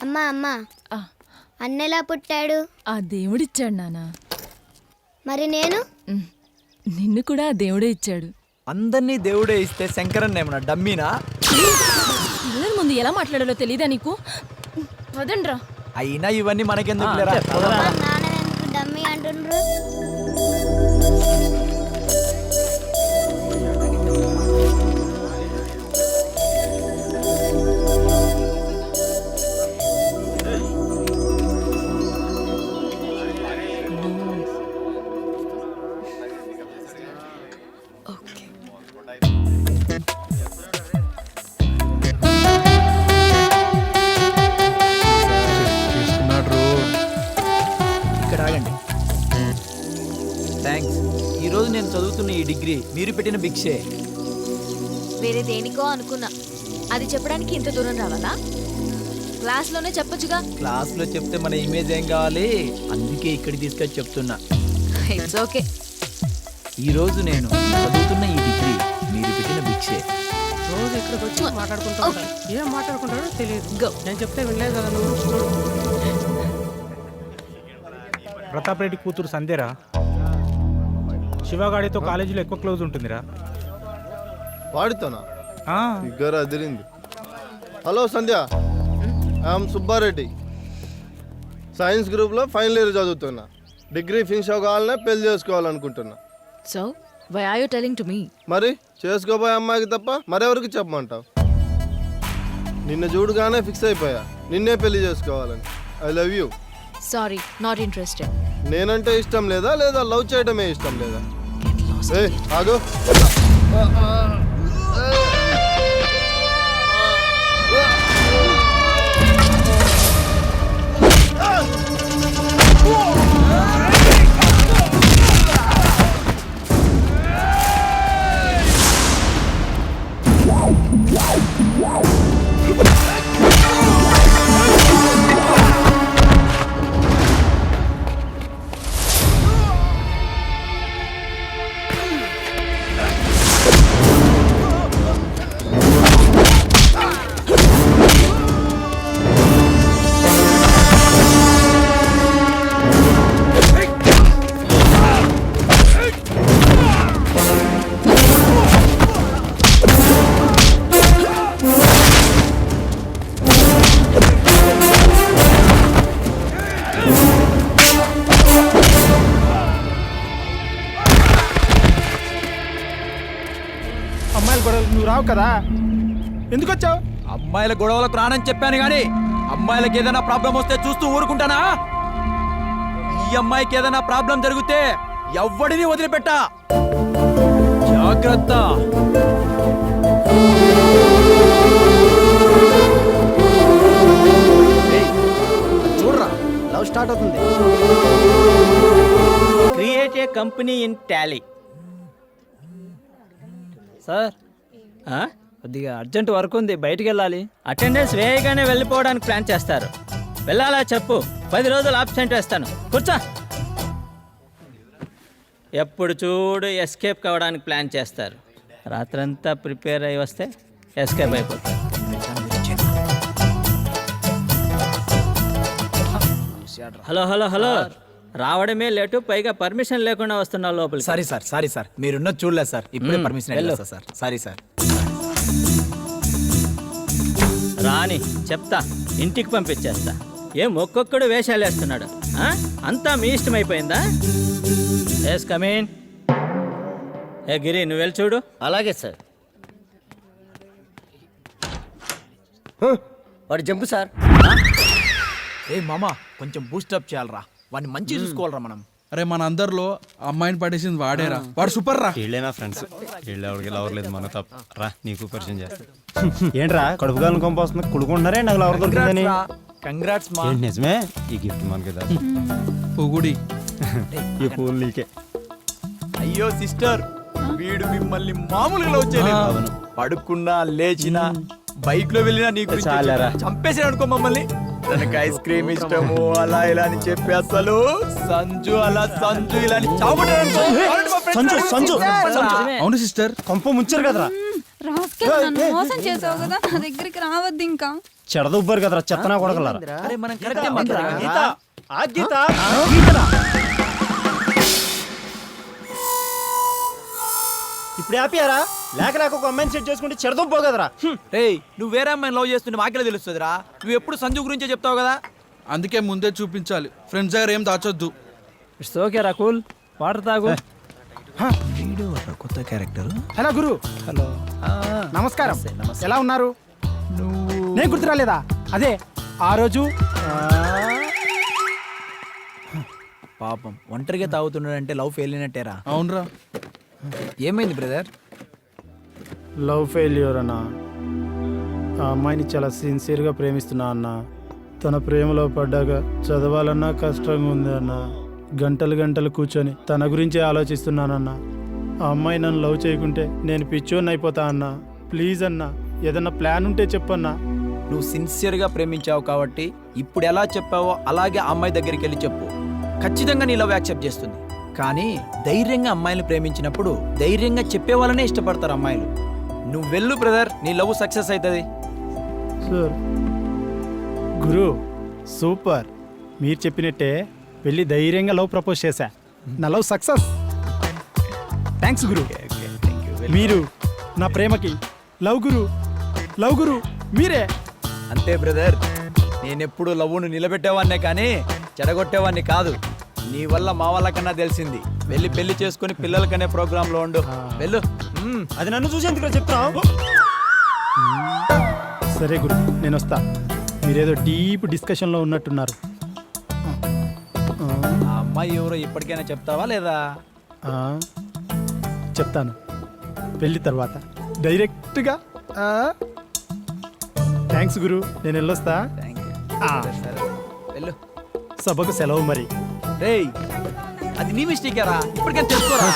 అమ్మా అమ్మా అన్నెలా పుట్టాడు? ఆ దేవుడిచ్చాడు నాన్న. మరి నేను? నిన్ను కూడా ఆ దేవుడే ఇచ్చాడు. అందరినీ దేవుడే ఇస్తే శంకరన్న ఏమన్నా డమ్మీనా? పిల్లల ముందు ఎలా మాట్లాడాలో తెలీదా నీకు? వదండ్రా. అయినా ఇవన్నీ మనకెందుకు లేరా? నాన్న ఎందుకు డమ్మీ అంటుండ్రు? ఇక్కడ ఆగండి. థ్యాంక్స్. ఈరోజు నేను చదువుతున్న ఈ డిగ్రీ మీరు పెట్టిన భిక్షే. వేరే దేనికో అనుకున్నా, అది చెప్పడానికి ఇంత దూరం రావాలా? క్లాస్లోనే చెప్పొచ్చుగా. క్లాస్లో చెప్తే మన ఇమేజ్ ఏం కావాలి, అందుకే ఇక్కడికి తీసుకొచ్చి చెప్తున్నా. It's okay. ఈరోజు నేను చదువుతున్న ఈ డిగ్రీ మీరు పెట్టిన భిక్షే. రోజు ఇక్కడికి వచ్చి మాట్లాడుకుంటా ఉంటాడు. ఏం మాట్లాడుకుంటాడో తెలియదు. నేను చెప్తే వినలేదు కదా నువ్వు. ప్రతాప్ రెడ్డి కూతురు సంధ్యరా. శివగాడితో కాలేజీలో ఎక్కువ క్లోజ్ ఉంటుందిరా. వాడితోనా? దగ్గర అదిరింది. Hello Sandhya, I'm Subbareddy. Science గ్రూప్లో ఫైనల్ ఇయర్ చదువుతున్నా. డిగ్రీ ఫినిష్ అవ్వాలనే పెళ్లి చేసుకోవాలనుకుంటున్నా. So why are you telling to me? మరి చేసుకోబోయే అమ్మాయికి తప్ప మరెవరికి చెప్పమంటావు? నిన్న చూడగానే ఫిక్స్ అయిపోయా, నిన్నే పెళ్లి చేసుకోవాలని. I love you. Sorry, not interested. నేనంటే ఇష్టం లేదా లేదా లవ్ చేయడమే ఇష్టం లేదా? ఏ ఆగు. అమ్మాయిల గొడవలు నువ్వు రావు కదా, ఎందుకు వచ్చావు? అమ్మాయిల గొడవలకు రానని చెప్పాను గాని అమ్మాయిలకి ఏదైనా ప్రాబ్లం వస్తే చూస్తూ ఊరుకుంటానా? ఈ అమ్మాయికి ఏదైనా ప్రాబ్లం జరిగితే ఎవ్వడిని వదిలిపెట్టా. జాగ్రత్త. చూడరా, లవ్ స్టార్ట్ అవుతుంది. Create a company in Tally. Sir కొద్దిగా అర్జెంట్ వర్క్ ఉంది, బయటికి వెళ్ళాలి. అటెండెన్స్ వేయగానే వెళ్ళిపోవడానికి ప్లాన్ చేస్తారు. వెళ్ళాలా చెప్పు, 10 రోజులు ఆబ్సెంట్ వేస్తాను. కూర్చో. ఎప్పుడు చూడు ఎస్కేప్ కావడానికి ప్లాన్ చేస్తారు. రాత్రంతా ప్రిపేర్ అయ్యి వస్తే ఎస్కేప్ అయిపోతారు. హలో హలో హలో, రావడమే లేటు, పైగా పర్మిషన్ లేకుండా వస్తున్నావు లోపలికి. సారీ సార్ మీరున్నది చూడలేదు సార్. ఇప్పుడే పర్మిషన్ వెళ్ళొస్తా సార్. Sorry sir. రాని చెప్తా, ఇంటికి పంపించేస్తా. ఏం ఒక్కొక్కడు వేషాలు వేస్తున్నాడు? అంతా మీ ఇష్టమైపోయిందా? ఎస్ కమీన్. ఏ గిరి, నువ్వు వెళ్ళి చూడు. అలాగే సార్. వాడు జంపు సార్. ఏ మామా, కొంచెం బూస్టప్ చేయాలరా, వాడిని మంచిగా చూసుకోవాలరా మనం. అరే మన అందరిలో అమ్మాయిని పడేసింది వాడేరా, వాడు సూపర్ రా. వీళ్ళేనా ఫ్రెండ్స్? వీళ్ళెవరికి లవర్ లేదు, మన తప్ప. రా, నీకు పరిచయం చేస్తా. ఏంట్రా కడుపుగాలను కొంపొస్తుంది, కుడుకుంటున్నారే నాకు లవర్ దొరికిందని. కంగ్రాట్స్ మా. నిజమే, ఈ గిఫ్ట్ మనకి పొగుడి ఈ పూలు నీకే. అయ్యో సిస్టర్, వీడు మిమ్మల్ని మామూలుగా లవ్ చేయలేదు. పడుకున్నా లేచినా బైక్ లో వెళ్ళినా నీకు చంపేసి అనుకో మమ్మల్ని. తనకి ఐస్ క్రీమ్ ఇష్టము అలా ఇలా అని చెప్పి అసలు సంజు అలా సంజు ఇలా అని అవును సిస్టర్, కొంప ముంచారు కదరా. మోసం చేసావు కదా, నా దగ్గరికి రావద్దు ఇంకా. చెడదుబ్బారు కదరా చెత్తనా కొడగలరా అరే మనం కరెక్టే మాట్లాడాం గీత ఆ గీత ఇప్పుడు ఆపియారా లేక లేక ఒక అమ్మాయిని సెట్ చేసుకుంటే చెడదుబ్బో కదరా రేయ్ నువ్వు వేరే అమ్మాయిని లవ్ చేస్తుంటే మాకెలా తెలుస్తుందిరా నువ్వు ఎప్పుడు సంజు గురించే చెప్తావు కదా అందుకే ముందే చూపించాలి ఫ్రెండ్స్ దగ్గర ఏం దాచొద్దు. ఇట్స్ ఓకే రాకుల్ వాటర్ తాగు కొత్త క్యారెక్టర్. హలో గురు. హలో నమస్కారం. ఎలా ఉన్నారు? నేను గుర్తురాలేదా? అదే ఆ రోజు పాపం ఒంటరిగా తాగుతున్నాడంటే లవ్ ఫెయిల్ అయినట్టేరా. అవునరా. ఏమైంది బ్రదర్? లవ్ ఫెయిల్యూర్ అన్న. ఆ అమ్మాయిని చాలా సిన్సియర్గా ప్రేమిస్తున్నా అన్న. తన ప్రేమలో పడ్డాక చదవాలన్నా కష్టంగా ఉంది అన్న. గంటలు గంటలు కూర్చొని తన గురించే ఆలోచిస్తున్నానన్న. ఆ అమ్మాయి నన్ను లవ్ చేయకుంటే నేను పిచ్చోన్ని అయిపోతా అన్న. ప్లీజ్ అన్న, ఏదన్నా ప్లాన్ ఉంటే చెప్పన్నా. నువ్వు సిన్సియర్గా ప్రేమించావు కాబట్టి ఇప్పుడు ఎలా చెప్పావో అలాగే ఆ అమ్మాయి దగ్గరికి వెళ్ళి చెప్పు. ఖచ్చితంగా నీ లవ్ యాక్సెప్ట్ చేస్తుంది. కానీ ధైర్యంగా అమ్మాయిని ప్రేమించినప్పుడు ధైర్యంగా చెప్పే వాళ్ళనే ఇష్టపడతారు అమ్మాయిలు. నువ్వు వెళ్ళు బ్రదర్, నీ లవ్ సక్సెస్ అవుతుంది. సార్ గురు సూపర్. మీరు చెప్పినట్టే వెళ్ళి ధైర్యంగా లవ్ ప్రపోజ్ చేశా. నా లవ్ సక్సెస్. థ్యాంక్స్ గురు. మీరు నా ప్రేమకి లవ్ గురు మీరే. అంతే బ్రదర్, నేనెప్పుడు లవ్వును నిలబెట్టేవాన్నే కానీ చెడగొట్టేవాన్ని కాదు. నీ వల్ల మా వాళ్ళకన్నా తెలిసింది. వెళ్ళి పెళ్లి చేసుకుని పిల్లలకనే ప్రోగ్రాంలో ఉండు. వెళ్ళు. అది నన్ను చూసి ఎందుకు చెప్తున్నావు? సరే గురు, నేను వస్తా. మీరేదో డీప్ డిస్కషన్లో ఉన్నట్టున్నారు. ఆ అమ్మాయి ఎవరో ఇప్పటికైనా చెప్తావా లేదా? చెప్తాను పెళ్ళి తర్వాత డైరెక్ట్గా. థ్యాంక్స్ గురు, నేను వెళ్ళొస్తా. సరే వెళ్ళు. సభకు సెలవు మరి. రేయ్ అది నీ మిస్టేకేరా, ఇప్పటికైనా తెలుసుకోరా.